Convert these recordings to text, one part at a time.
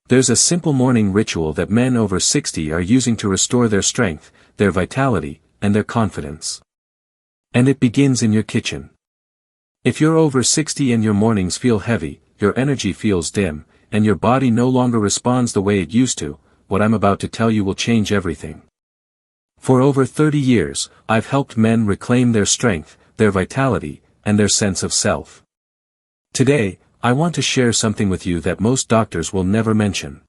There's a simple morning ritual that men over 60 are using to restore their strength, their vitality, and their confidence. And it begins in your kitchen. If you're over 60 and your mornings feel heavy, your energy feels dim, and your body no longer responds the way it used to, what I'm about to tell you will change everything. For over 30 years, I've helped men reclaim their strength, their vitality, and their sense of self. Today, I want to share something with you that most doctors will never mention.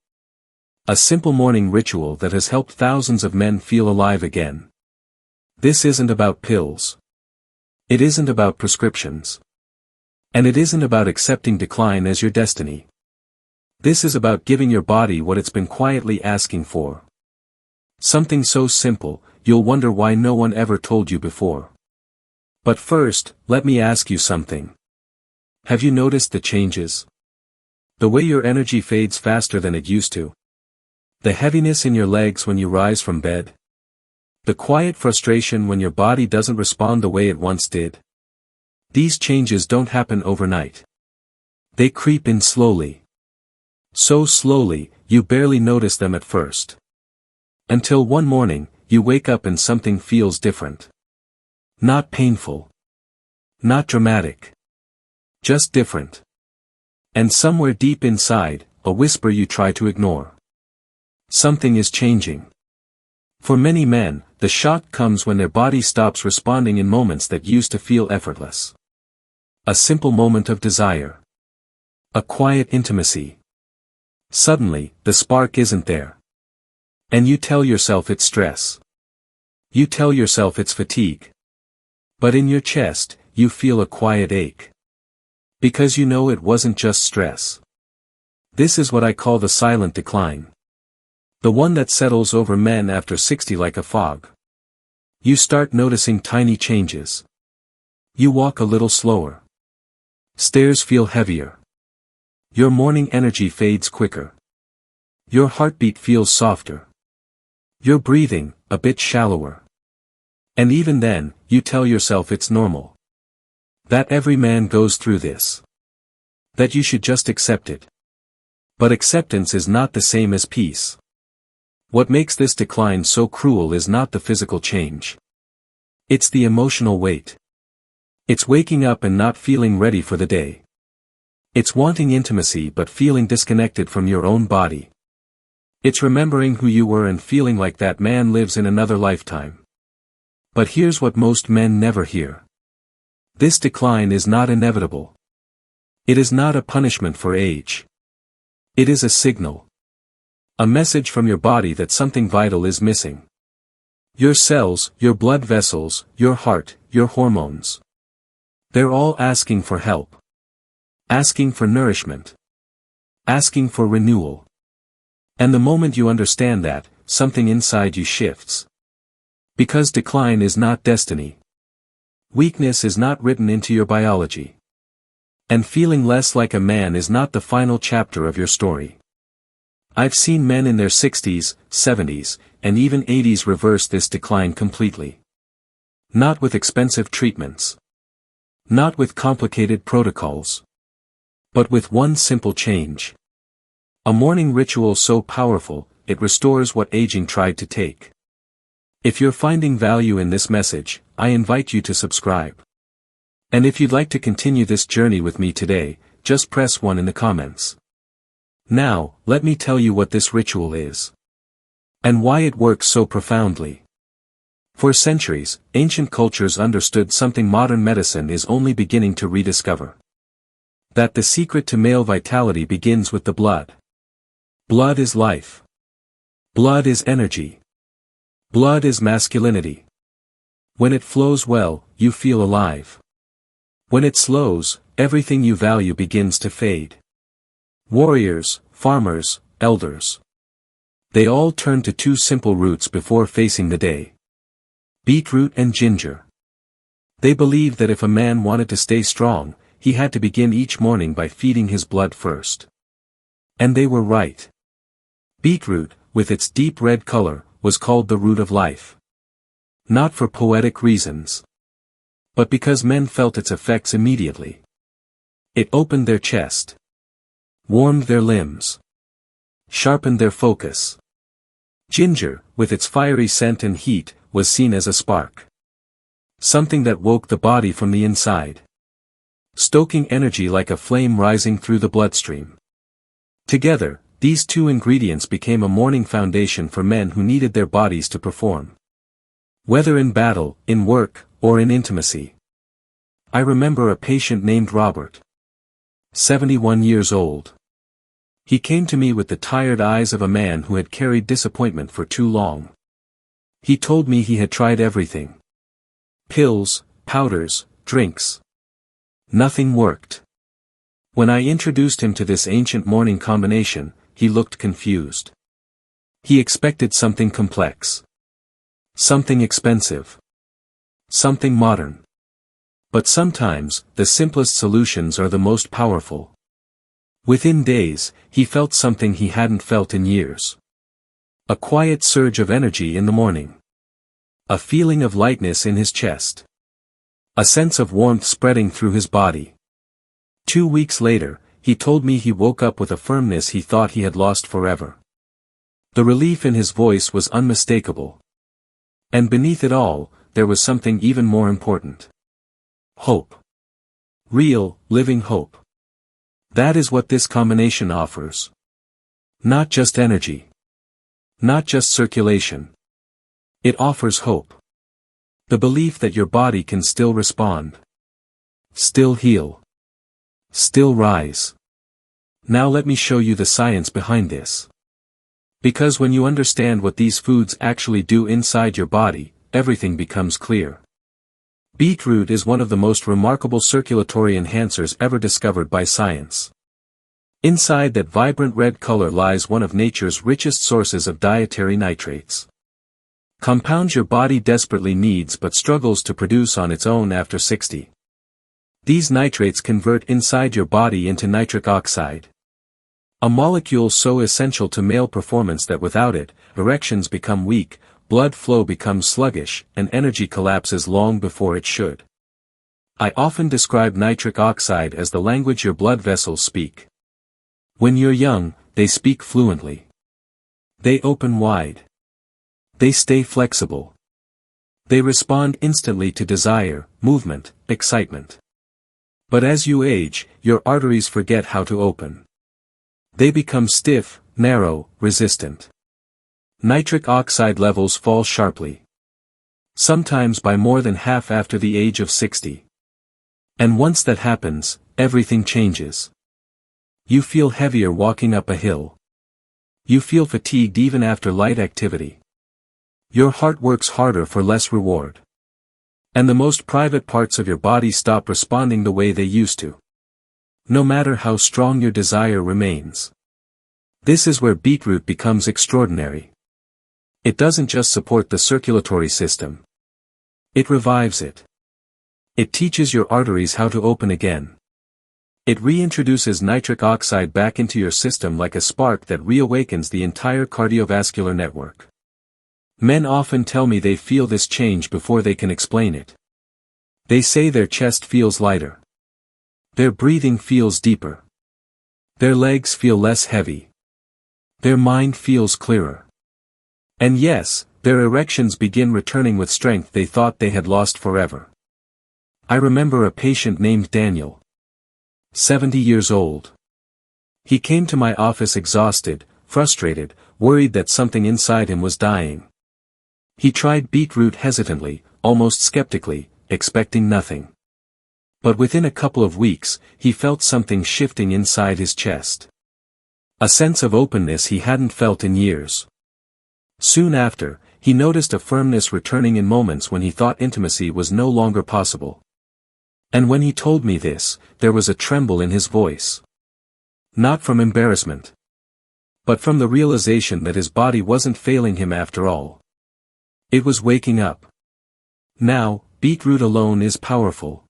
A simple morning ritual that has helped thousands of men feel alive again. This isn't about pills. It isn't about prescriptions. And it isn't about accepting decline as your destiny. This is about giving your body what it's been quietly asking for. Something so simple, you'll wonder why no one ever told you before. But first, let me ask you something. Have you noticed the changes? The way your energy fades faster than it used to. The heaviness in your legs when you rise from bed. The quiet frustration when your body doesn't respond the way it once did. These changes don't happen overnight. They creep in slowly. So slowly, you barely notice them at first. Until one morning, you wake up and something feels different. Not painful. Not dramatic. Just different. And somewhere deep inside, a whisper you try to ignore. Something is changing. For many men, the shock comes when their body stops responding in moments that used to feel effortless. A simple moment of desire. A quiet intimacy. Suddenly, the spark isn't there. And you tell yourself it's stress. You tell yourself it's fatigue. But in your chest, you feel a quiet ache. Because you know it wasn't just stress. This is what I call the silent decline. The one that settles over men after 60 like a fog. You start noticing tiny changes. You walk a little slower. Stairs feel heavier. Your morning energy fades quicker. Your heartbeat feels softer. Your breathing, a bit shallower. And even then, you tell yourself it's normal. That every man goes through this. That you should just accept it. But acceptance is not the same as peace. What makes this decline so cruel is not the physical change. It's the emotional weight. It's waking up and not feeling ready for the day. It's wanting intimacy but feeling disconnected from your own body. It's remembering who you were and feeling like that man lives in another lifetime. But here's what most men never hear. This decline is not inevitable. It is not a punishment for age. It is a signal. A message from your body that something vital is missing. Your cells, your blood vessels, your heart, your hormones. They're all asking for help. Asking for nourishment. Asking for renewal. And the moment you understand that, something inside you shifts. Because decline is not destiny. Weakness is not written into your biology. And feeling less like a man is not the final chapter of your story. I've seen men in their 60s, 70s, and even 80s reverse this decline completely. Not with expensive treatments. Not with complicated protocols. But with one simple change. A morning ritual so powerful, it restores what aging tried to take. If you're finding value in this message, I invite you to subscribe. And if you'd like to continue this journey with me today, just press 1 in the comments. Now, let me tell you what this ritual is. And why it works so profoundly. For centuries, ancient cultures understood something modern medicine is only beginning to rediscover. That the secret to male vitality begins with the blood. Blood is life. Blood is energy. Blood is masculinity. When it flows well, you feel alive. When it slows, everything you value begins to fade. Warriors, farmers, elders. They all turn to 2 simple roots before facing the day. Beetroot and ginger. They believed that if a man wanted to stay strong, he had to begin each morning by feeding his blood first. And they were right. Beetroot, with its deep red color, was called the root of life. Not for poetic reasons. But because men felt its effects immediately. It opened their chest. Warmed their limbs. sharpened their focus. Ginger, with its fiery scent and heat, was seen as a spark. Something that woke the body from the inside. Stoking energy like a flame rising through the bloodstream. Together, these two ingredients became a morning foundation for men who needed their bodies to perform. Whether in battle, in work, or in intimacy. I remember a patient named Robert. 71 years old. He came to me with the tired eyes of a man who had carried disappointment for too long. He told me he had tried everything. Pills, powders, drinks. Nothing worked. When I introduced him to this ancient morning combination, he looked confused. He expected something complex. Something expensive. Something modern. But sometimes, the simplest solutions are the most powerful. Within days, he felt something he hadn't felt in years. A quiet surge of energy in the morning. A feeling of lightness in his chest. A sense of warmth spreading through his body. 2 weeks later, he told me he woke up with a firmness he thought he had lost forever. The relief in his voice was unmistakable. And beneath it all, there was something even more important. Hope. Real, living hope. That is what this combination offers. Not just energy. Not just circulation. It offers hope. The belief that your body can still respond. Still heal. Still rise. Now let me show you the science behind this. Because when you understand what these foods actually do inside your body, everything becomes clear. Beetroot is one of the most remarkable circulatory enhancers ever discovered by science. Inside that vibrant red color lies one of nature's richest sources of dietary nitrates. Compounds your body desperately needs but struggles to produce on its own after 60. These nitrates convert inside your body into nitric oxide. A molecule so essential to male performance that without it, erections become weak, blood flow becomes sluggish, and energy collapses long before it should. I often describe nitric oxide as the language your blood vessels speak. When you're young, they speak fluently. They open wide. They stay flexible. They respond instantly to desire, movement, excitement. But as you age, your arteries forget how to open. They become stiff, narrow, resistant. Nitric oxide levels fall sharply. Sometimes by more than half after the age of 60. And once that happens, everything changes. You feel heavier walking up a hill. You feel fatigued even after light activity. Your heart works harder for less reward. And the most private parts of your body stop responding the way they used to. No matter how strong your desire remains. This is where beetroot becomes extraordinary. It doesn't just support the circulatory system. It revives it. It teaches your arteries how to open again. It reintroduces nitric oxide back into your system like a spark that reawakens the entire cardiovascular network. Men often tell me they feel this change before they can explain it. They say their chest feels lighter. Their breathing feels deeper. Their legs feel less heavy. Their mind feels clearer. And yes, their erections begin returning with strength they thought they had lost forever. I remember a patient named Daniel. 70 years old. He came to my office exhausted, frustrated, worried that something inside him was dying. He tried beetroot hesitantly, almost skeptically, expecting nothing. But within a couple of weeks, he felt something shifting inside his chest. A sense of openness he hadn't felt in years. Soon after, he noticed a firmness returning in moments when he thought intimacy was no longer possible. And when he told me this, there was a tremble in his voice. Not from embarrassment. But from the realization that his body wasn't failing him after all. It was waking up. Now, beetroot alone is powerful.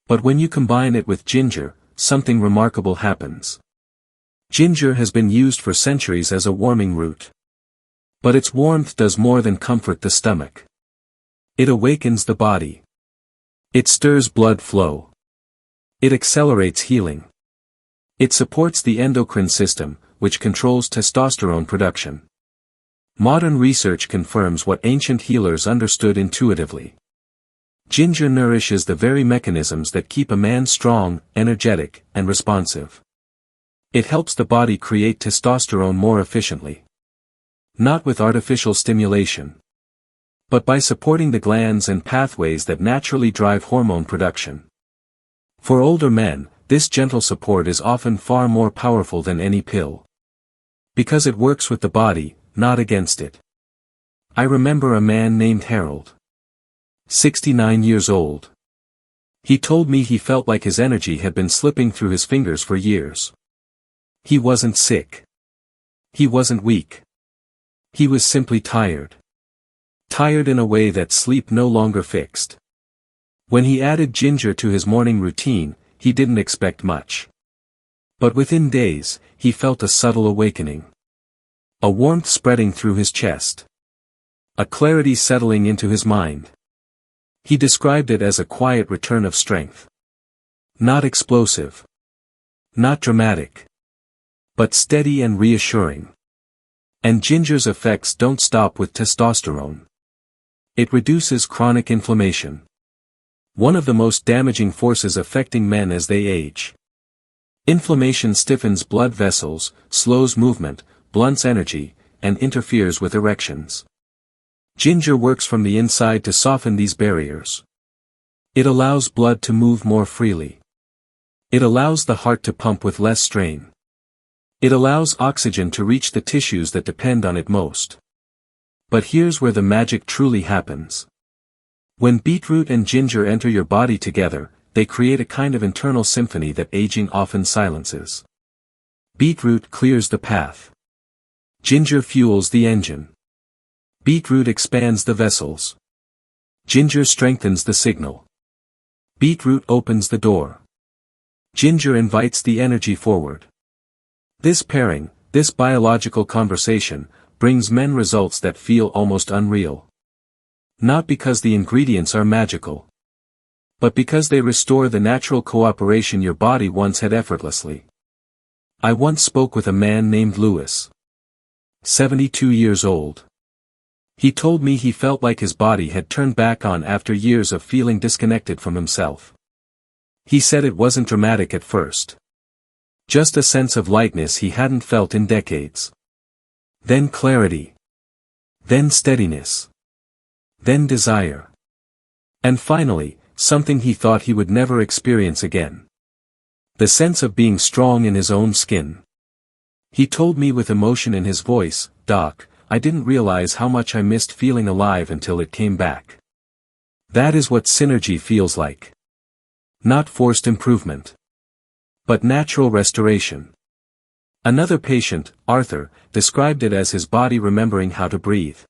But when you combine it with ginger, something remarkable happens. Ginger has been used for centuries as a warming root. But its warmth does more than comfort the stomach. It awakens the body. It stirs blood flow. It accelerates healing. It supports the endocrine system, which controls testosterone production. Modern research confirms what ancient healers understood intuitively. Ginger nourishes the very mechanisms that keep a man strong, energetic, and responsive. It helps the body create testosterone more efficiently. Not with artificial stimulation, but by supporting the glands and pathways that naturally drive hormone production. For older men, this gentle support is often far more powerful than any pill. Because it works with the body, not against it. I remember a man named Harold. 69 years old. He told me he felt like his energy had been slipping through his fingers for years. He wasn't sick. He wasn't weak. He was simply tired. Tired in a way that sleep no longer fixed. When he added ginger to his morning routine, he didn't expect much. But within days, he felt a subtle awakening. A warmth spreading through his chest. A clarity settling into his mind. He described it as a quiet return of strength. Not explosive. Not dramatic. But steady and reassuring. And ginger's effects don't stop with testosterone. It reduces chronic inflammation. One of the most damaging forces affecting men as they age. Inflammation stiffens blood vessels, slows movement, blunts energy, and interferes with erections. Ginger works from the inside to soften these barriers. It allows blood to move more freely. It allows the heart to pump with less strain. It allows oxygen to reach the tissues that depend on it most. But here's where the magic truly happens. When beetroot and ginger enter your body together, they create a kind of internal symphony that aging often silences. Beetroot clears the path. Ginger fuels the engine. Beetroot expands the vessels. Ginger strengthens the signal. Beetroot opens the door. Ginger invites the energy forward. This pairing, this biological conversation, brings men results that feel almost unreal. Not because the ingredients are magical, but because they restore the natural cooperation your body once had effortlessly. I once spoke with a man named Lewis. 72 years old. He told me he felt like his body had turned back on after years of feeling disconnected from himself. He said it wasn't dramatic at first. Just a sense of lightness he hadn't felt in decades. Then clarity. Then steadiness. Then desire. And finally, something he thought he would never experience again. The sense of being strong in his own skin. He told me with emotion in his voice, "Doc, I didn't realize how much I missed feeling alive until it came back." That is what synergy feels like. Not forced improvement, but natural restoration. Another patient, Arthur, described it as his body remembering how to breathe.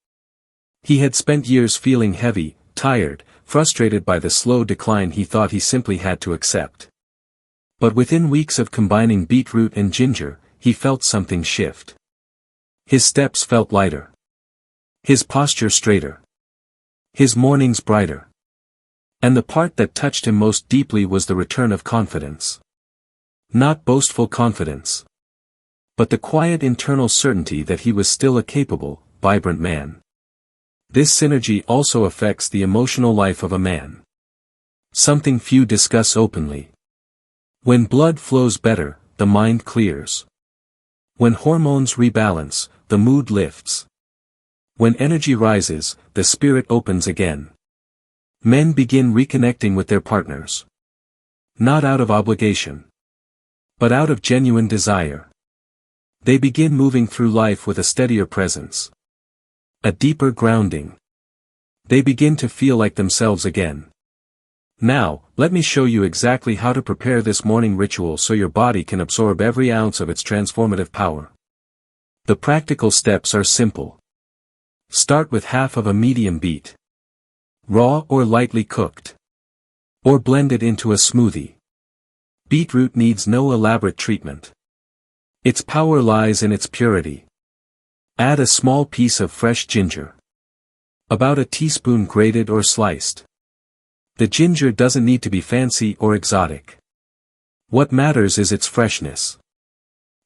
He had spent years feeling heavy, tired, frustrated by the slow decline he thought he simply had to accept. But within weeks of combining beetroot and ginger, he felt something shift. His steps felt lighter. His posture straighter. His mornings brighter. And the part that touched him most deeply was the return of confidence. Not boastful confidence, but the quiet internal certainty that he was still a capable, vibrant man. This synergy also affects the emotional life of a man. Something few discuss openly. When blood flows better, the mind clears. When hormones rebalance, the mood lifts. When energy rises, the spirit opens again. Men begin reconnecting with their partners. Not out of obligation, but out of genuine desire. They begin moving through life with a steadier presence. A deeper grounding. They begin to feel like themselves again. Now, let me show you exactly how to prepare this morning ritual so your body can absorb every ounce of its transformative power. The practical steps are simple. Start with half of a medium beet. Raw or lightly cooked. Or blend it into a smoothie. Beetroot needs no elaborate treatment. Its power lies in its purity. Add a small piece of fresh ginger. About a teaspoon grated or sliced. The ginger doesn't need to be fancy or exotic. What matters is its freshness.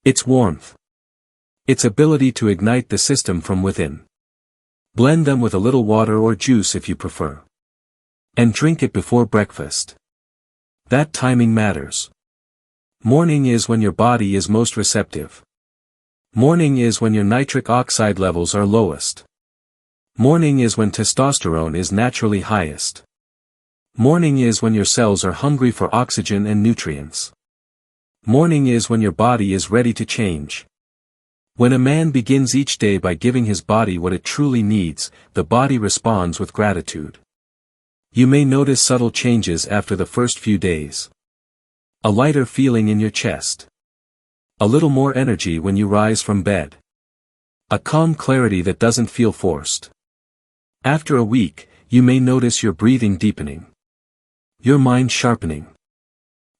Its warmth. its ability to ignite the system from within. Blend them with a little water or juice if you prefer. And drink it before breakfast. That timing matters. Morning is when your body is most receptive. Morning is when your nitric oxide levels are lowest. Morning is when testosterone is naturally highest. Morning is when your cells are hungry for oxygen and nutrients. Morning is when your body is ready to change. When a man begins each day by giving his body what it truly needs, the body responds with gratitude. You may notice subtle changes after the first few days. A lighter feeling in your chest. A little more energy when you rise from bed. A calm clarity that doesn't feel forced. After a week, you may notice your breathing deepening. Your mind sharpening.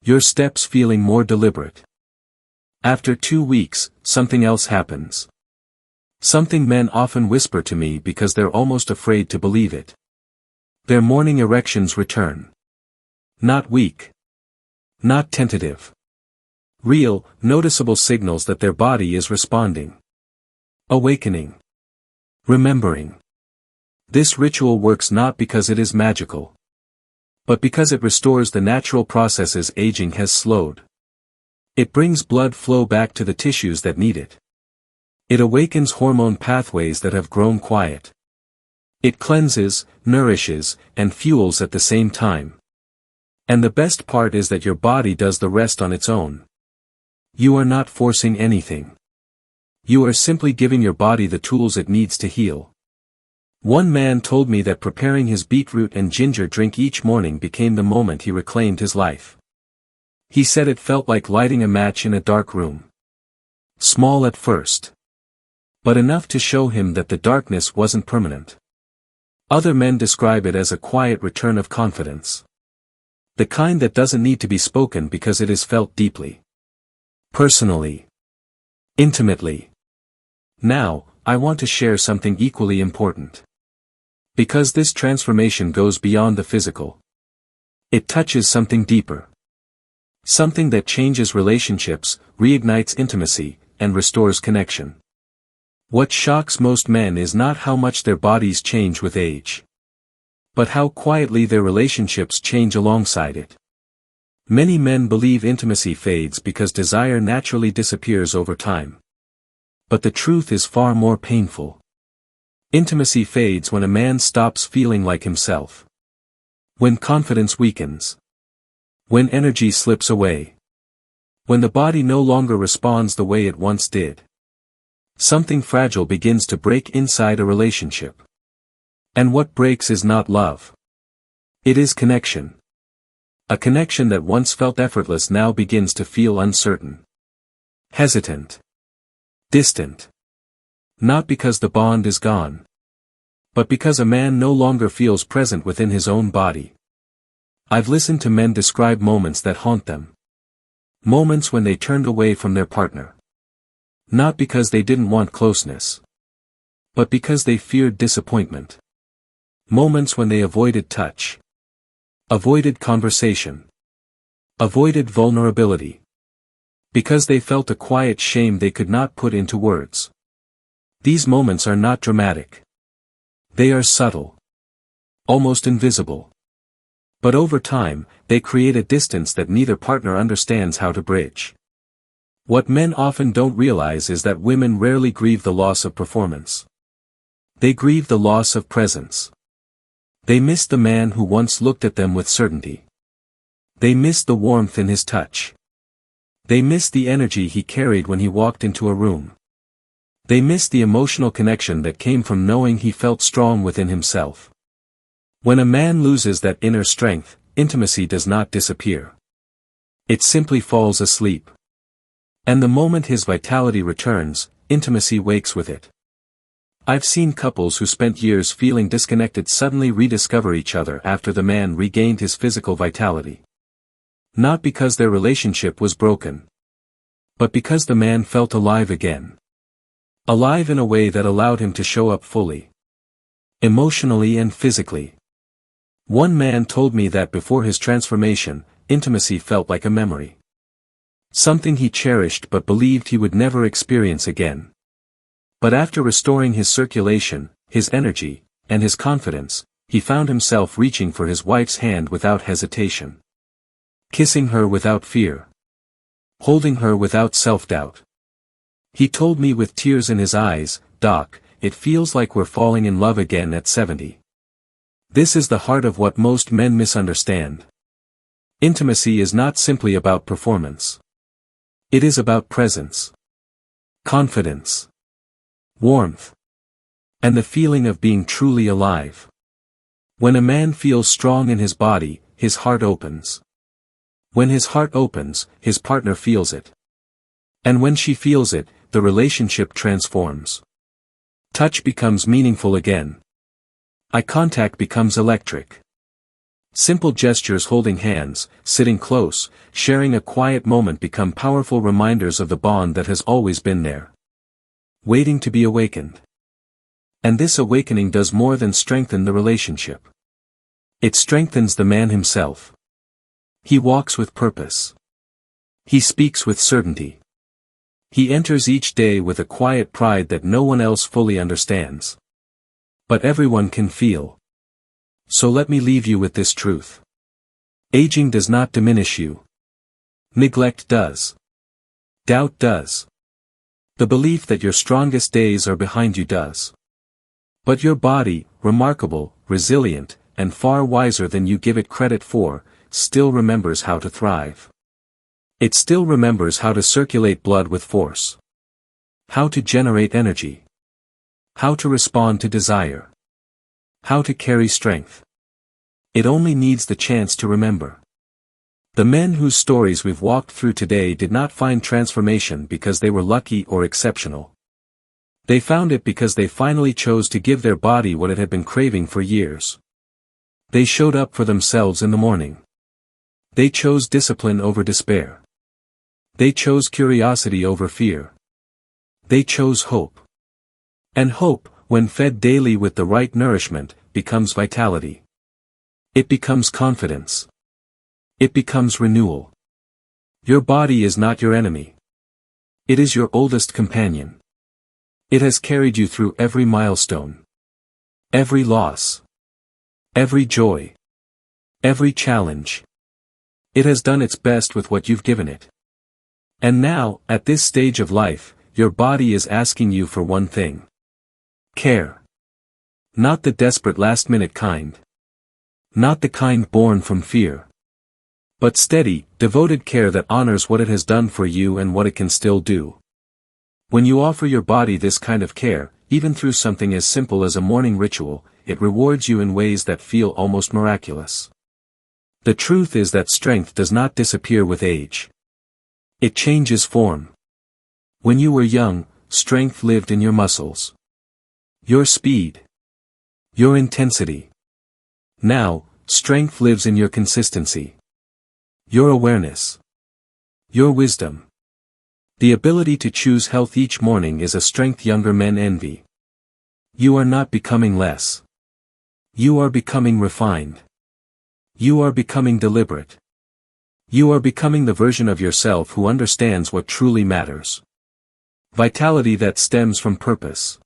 Your steps feeling more deliberate. After 2 weeks, something else happens. Something men often whisper to me because they're almost afraid to believe it. Their morning erections return. Not weak. Not tentative. Real, noticeable signals that their body is responding. Awakening. Remembering. This ritual works not because it is magical, but because it restores the natural processes aging has slowed. It brings blood flow back to the tissues that need it. It awakens hormone pathways that have grown quiet. It cleanses, nourishes, and fuels at the same time. And the best part is that your body does the rest on its own. You are not forcing anything. You are simply giving your body the tools it needs to heal. One man told me that preparing his beetroot and ginger drink each morning became the moment he reclaimed his life. He said it felt like lighting a match in a dark room. Small at first, but enough to show him that the darkness wasn't permanent. Other men describe it as a quiet return of confidence. The kind that doesn't need to be spoken because it is felt deeply. Personally. Intimately. Now, I want to share something equally important. Because this transformation goes beyond the physical. It touches something deeper. Something that changes relationships, reignites intimacy, and restores connection. What shocks most men is not how much their bodies change with age, but how quietly their relationships change alongside it. Many men believe intimacy fades because desire naturally disappears over time. But the truth is far more painful. Intimacy fades when a man stops feeling like himself. When confidence weakens. When energy slips away. When the body no longer responds the way it once did. Something fragile begins to break inside a relationship. And what breaks is not love. It is connection. A connection that once felt effortless now begins to feel uncertain. Hesitant. Distant. Not because the bond is gone, but because a man no longer feels present within his own body. I've listened to men describe moments that haunt them. Moments when they turned away from their partner. Not because they didn't want closeness, but because they feared disappointment. Moments when they avoided touch. Avoided conversation. Avoided vulnerability. Because they felt a quiet shame they could not put into words. These moments are not dramatic. They are subtle. Almost invisible. But over time, they create a distance that neither partner understands how to bridge. What men often don't realize is that women rarely grieve the loss of performance. They grieve the loss of presence. They miss the man who once looked at them with certainty. They miss the warmth in his touch. They miss the energy he carried when he walked into a room. They miss the emotional connection that came from knowing he felt strong within himself. When a man loses that inner strength, intimacy does not disappear. It simply falls asleep. And the moment his vitality returns, intimacy wakes with it. I've seen couples who spent years feeling disconnected suddenly rediscover each other after the man regained his physical vitality. Not because their relationship was broken, but because the man felt alive again. Alive in a way that allowed him to show up fully. Emotionally and physically. One man told me that before his transformation, intimacy felt like a memory. Something he cherished but believed he would never experience again. But after restoring his circulation, his energy, and his confidence, he found himself reaching for his wife's hand without hesitation. Kissing her without fear. Holding her without self-doubt. He told me with tears in his eyes, "Doc, it feels like we're falling in love again at 70. This is the heart of what most men misunderstand. Intimacy is not simply about performance. It is about presence. Confidence. Warmth. And the feeling of being truly alive. When a man feels strong in his body, his heart opens. When his heart opens, his partner feels it. And when she feels it, the relationship transforms. Touch becomes meaningful again. Eye contact becomes electric. Simple gestures, holding hands, sitting close, sharing a quiet moment, become powerful reminders of the bond that has always been there. Waiting to be awakened. And this awakening does more than strengthen the relationship. It strengthens the man himself. He walks with purpose. He speaks with certainty. He enters each day with a quiet pride that no one else fully understands. But everyone can feel. So let me leave you with this truth. Aging does not diminish you. Neglect does. Doubt does. The belief that your strongest days are behind you does. But your body, remarkable, resilient, and far wiser than you give it credit for, still remembers how to thrive. It still remembers how to circulate blood with force. How to generate energy. How to respond to desire. How to carry strength. It only needs the chance to remember. The men whose stories we've walked through today did not find transformation because they were lucky or exceptional. They found it because they finally chose to give their body what it had been craving for years. They showed up for themselves in the morning. They chose discipline over despair. They chose curiosity over fear. They chose hope. And hope, when fed daily with the right nourishment, becomes vitality. It becomes confidence. It becomes renewal. Your body is not your enemy. It is your oldest companion. It has carried you through every milestone. Every loss. Every joy. Every challenge. It has done its best with what you've given it. And now, at this stage of life, your body is asking you for one thing. Care. Not the desperate last-minute kind. Not the kind born from fear. But steady, devoted care that honors what it has done for you and what it can still do. When you offer your body this kind of care, even through something as simple as a morning ritual, it rewards you in ways that feel almost miraculous. The truth is that strength does not disappear with age. It changes form. When you were young, strength lived in your muscles. Your speed. Your intensity. Now, strength lives in your consistency. Your awareness. Your wisdom. The ability to choose health each morning is a strength younger men envy. You are not becoming less. You are becoming refined. You are becoming deliberate. You are becoming the version of yourself who understands what truly matters. Vitality that stems from purpose.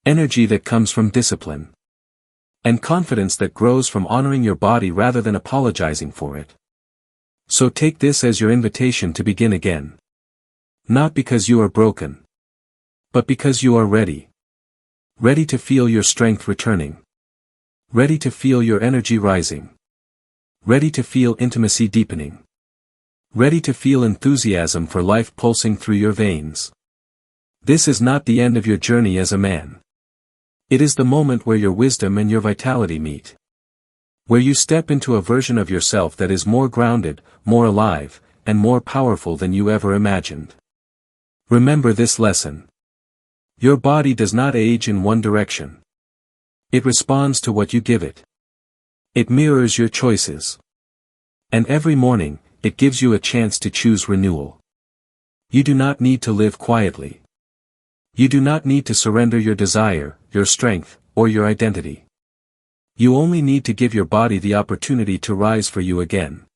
Energy that comes from discipline. And confidence that grows from honoring your body rather than apologizing for it. So take this as your invitation to begin again. Not because you are broken. But because you are ready. Ready to feel your strength returning. Ready to feel your energy rising. Ready to feel intimacy deepening. Ready to feel enthusiasm for life pulsing through your veins. This is not the end of your journey as a man. It is the moment where your wisdom and your vitality meet. Where you step into a version of yourself that is more grounded, more alive, and more powerful than you ever imagined. Remember this lesson. Your body does not age in one direction. It responds to what you give it. It mirrors your choices. And every morning, it gives you a chance to choose renewal. You do not need to live quietly. You do not need to surrender your desire, your strength, or your identity. You only need to give your body the opportunity to rise for you again.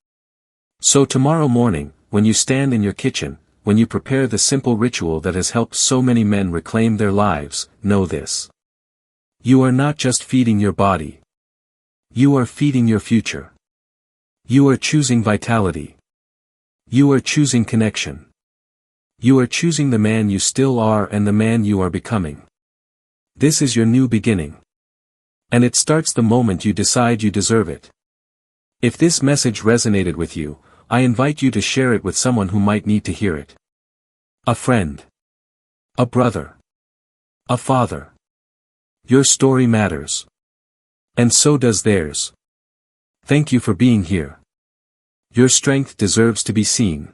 So tomorrow morning, when you stand in your kitchen, when you prepare the simple ritual that has helped so many men reclaim their lives, know this. You are not just feeding your body. You are feeding your future. You are choosing vitality. You are choosing connection. You are choosing the man you still are and the man you are becoming. This is your new beginning. And it starts the moment you decide you deserve it. If this message resonated with you, I invite you to share it with someone who might need to hear it. A friend. A brother. A father. Your story matters. And so does theirs. Thank you for being here. Your strength deserves to be seen.